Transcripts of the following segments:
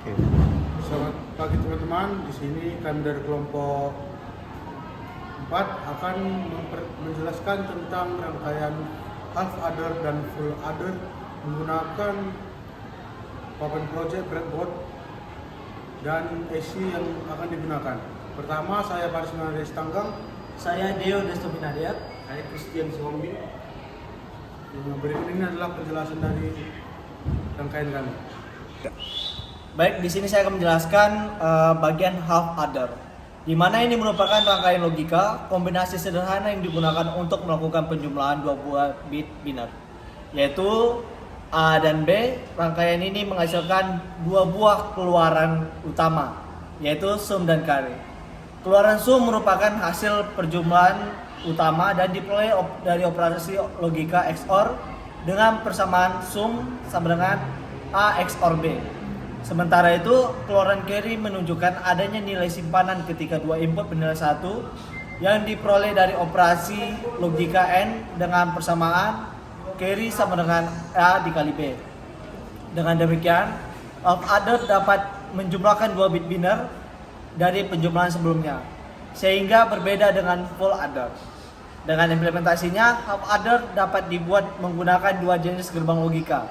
Oke. Selamat pagi teman-teman. Di sini kami dari kelompok 4 akan menjelaskan tentang rangkaian half adder dan full adder menggunakan Open Project Breadboard dan IC yang akan digunakan. Pertama, saya Paris Manades Tanggang. Saya Deo Destominadiat. Saya Christian Suhombing. Berikut ini adalah penjelasan dari rangkaian kami. Baik, di sini saya akan menjelaskan bagian half adder, di mana ini merupakan rangkaian logika kombinasi sederhana yang digunakan untuk melakukan penjumlahan dua buah bit biner, yaitu A dan B. Rangkaian ini menghasilkan dua buah keluaran utama, yaitu sum dan carry. Keluaran sum merupakan hasil perjumlahan utama dan diperoleh dari operasi logika XOR dengan persamaan sum sama dengan A XOR B. Sementara itu, keluaran carry menunjukkan adanya nilai simpanan ketika dua input bernilai 1 yang diperoleh dari operasi logika N dengan persamaan carry sama dengan A dikali B. Dengan demikian, half adder dapat menjumlahkan dua bit biner dari penjumlahan sebelumnya, sehingga berbeda dengan full adder. Dengan implementasinya, half adder dapat dibuat menggunakan dua jenis gerbang logika,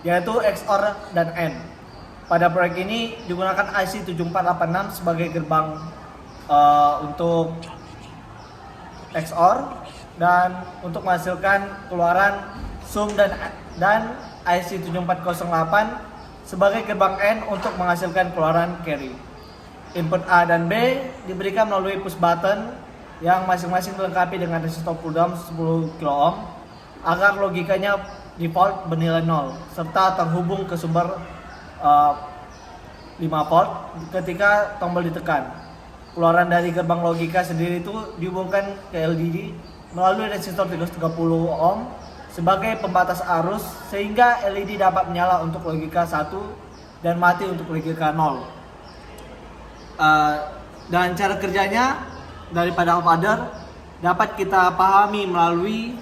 yaitu XOR dan AND. Pada proyek ini digunakan IC 7486 sebagai gerbang untuk XOR dan untuk menghasilkan keluaran sum dan IC 7408 sebagai gerbang AND untuk menghasilkan keluaran carry. Input A dan B diberikan melalui push button yang masing-masing dilengkapi dengan resistor pull down 10 kilo ohm agar logikanya default bernilai 0 serta terhubung ke sumber 5 volt ketika tombol ditekan. Keluaran dari gerbang logika sendiri itu dihubungkan ke LED melalui resistor 330 ohm sebagai pembatas arus sehingga LED dapat menyala untuk logika 1 dan mati untuk logika 0. Dan cara kerjanya daripada half adder dapat kita pahami melalui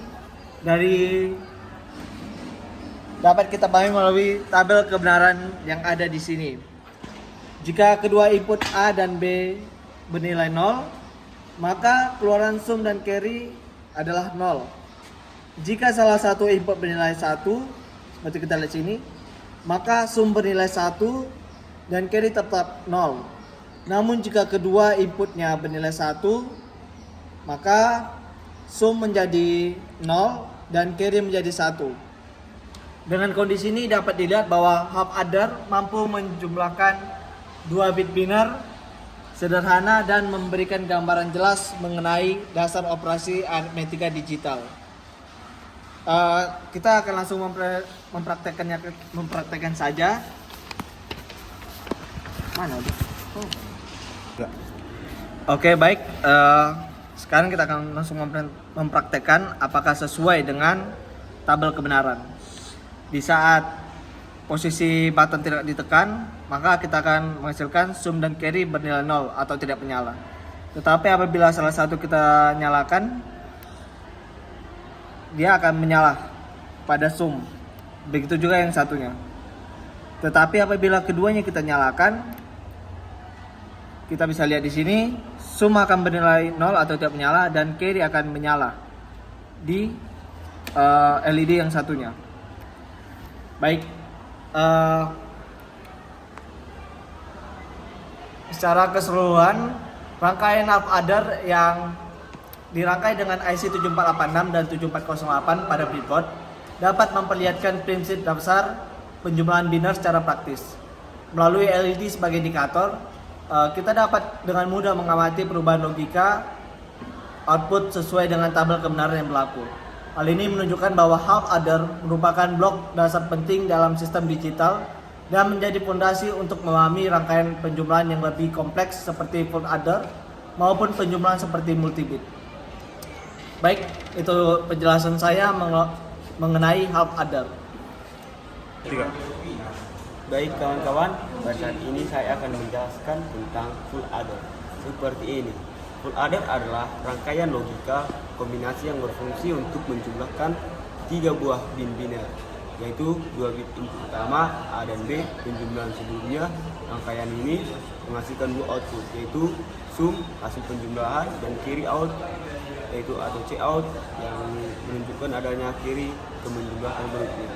tabel kebenaran yang ada di sini. Jika kedua input A dan B bernilai 0, maka keluaran sum dan carry adalah 0. Jika salah satu input bernilai 1, seperti kita lihat sini, maka sum bernilai 1 dan carry tetap 0. Namun jika kedua inputnya bernilai 1, maka sum menjadi 0 dan carry menjadi 1. Dengan kondisi ini dapat dilihat bahwa half adder mampu menjumlahkan dua bit biner sederhana dan memberikan gambaran jelas mengenai dasar operasi aritmetika digital. Kita akan langsung mempraktekkan saja. Mana? Oke, baik. Sekarang kita akan langsung mempraktekkan apakah sesuai dengan tabel kebenaran. Di saat posisi button tidak ditekan, maka kita akan menghasilkan sum dan carry bernilai 0 atau tidak menyala. Tetapi apabila salah satu kita nyalakan, dia akan menyala pada sum. Begitu juga yang satunya. Tetapi apabila keduanya kita nyalakan, kita bisa lihat di sini, sum akan bernilai 0 atau tidak menyala dan carry akan menyala di LED yang satunya. Baik, secara keseluruhan rangkaian half adder yang dirangkai dengan IC 7486 dan 7408 pada breadboard dapat memperlihatkan prinsip dasar penjumlahan biner secara praktis. Melalui LED sebagai indikator, kita dapat dengan mudah mengamati perubahan logika output sesuai dengan tabel kebenaran yang berlaku. Hal ini menunjukkan bahwa half adder merupakan blok dasar penting dalam sistem digital dan menjadi fondasi untuk memahami rangkaian penjumlahan yang lebih kompleks seperti full adder maupun penjumlahan seperti multibit. Baik, itu penjelasan saya mengenai half adder. Baik kawan-kawan, pada saat ini saya akan menjelaskan tentang full adder. Seperti ini. Full adder adalah rangkaian logika kombinasi yang berfungsi untuk menjumlahkan 3 buah bin biner, yaitu 2 bit input pertama A dan B penjumlahan sebelumnya Rangkaian ini menghasilkan dua output, yaitu sum hasil penjumlahan dan carry out, yaitu atau C out yang menunjukkan adanya carry ke menjumlah algoritma.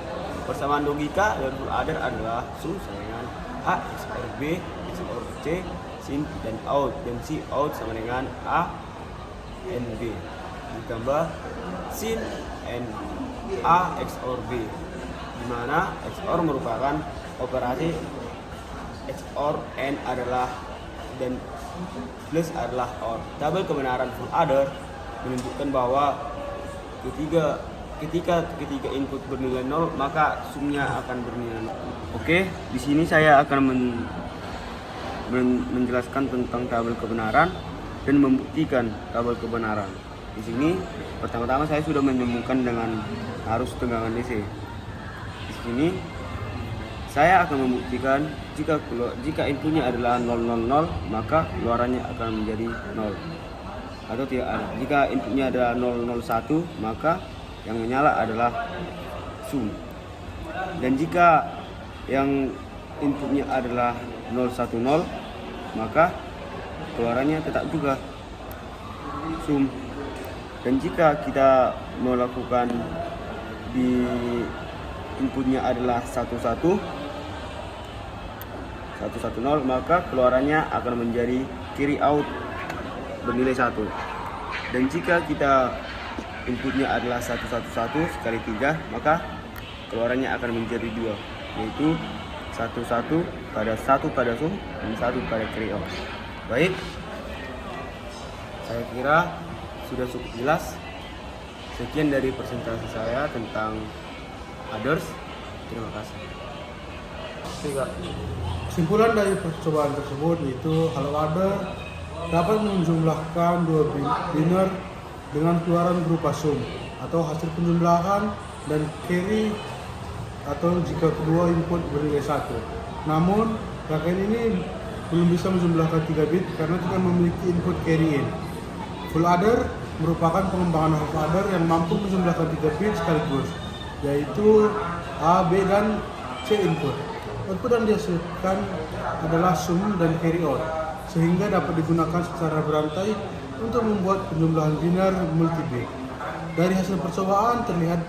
Persamaan logika dan full adder adalah sum sama dengan A XOR B XOR C sin dan out, dan C out sama dengan A and B ditambah sin and A XOR B, di mana XOR merupakan operasi XOR, and adalah dan plus adalah OR. Tabel kebenaran full adder menunjukkan bahwa ketika input bernilai 0 maka sumnya akan bernilai 0. Oke, di sini saya akan menjelaskan tentang tabel kebenaran dan membuktikan tabel kebenaran. Di sini pertama-tama saya sudah menyambungkan dengan arus tegangan DC. Di sini saya akan membuktikan jika inputnya adalah 000 maka keluarannya akan menjadi 0 atau tidak ada. Jika inputnya adalah 001 maka yang menyala adalah sum. Dan jika yang inputnya adalah 010 maka keluarannya tetap juga sum. Dan jika kita melakukan di inputnya adalah 1110 maka keluarannya akan menjadi carry out bernilai 1. Dan jika kita inputnya adalah 111 kali 3 maka keluarannya akan menjadi 2, yaitu 11 pada 1 pada sum dan 1 pada carry out. Baik, saya kira sudah cukup jelas. Sekian dari presentasi saya tentang adders. Terima kasih. Kesimpulan dari percobaan tersebut yaitu half adder dapat menjumlahkan dua biner dengan keluaran berupa sum atau hasil penjumlahan dan carry atau jika kedua input bernilai 1. Namun rangkaian ini belum bisa menjumlahkan 3 bit karena tidak memiliki input carry in. Full adder merupakan pengembangan half adder yang mampu menjumlahkan 3 bit sekaligus, yaitu A, B, dan C input. Output yang dihasilkan adalah sum dan carry out, sehingga dapat digunakan secara berantai untuk membuat penjumlahan biner multi-bit. Dari hasil percobaan terlihat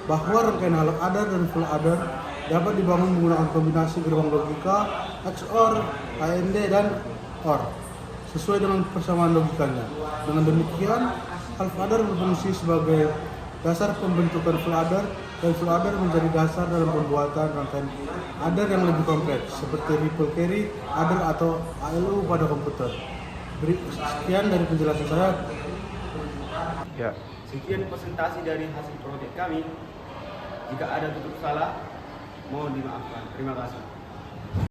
bahwa rangkaian half adder dan full adder dapat dibangun menggunakan kombinasi gerbang logika XOR, AND, dan OR sesuai dengan persamaan logikanya. Dengan demikian, half adder berfungsi sebagai dasar pembentukan full adder, dan full adder menjadi dasar dalam pembuatan rangkaian adder yang lebih kompleks seperti ripple carry adder atau ALU pada komputer. Sekian dari penjelasan saya. Ya, sekian presentasi dari hasil proyek kami. Jika ada tutur salah, mohon dimaafkan. Terima kasih.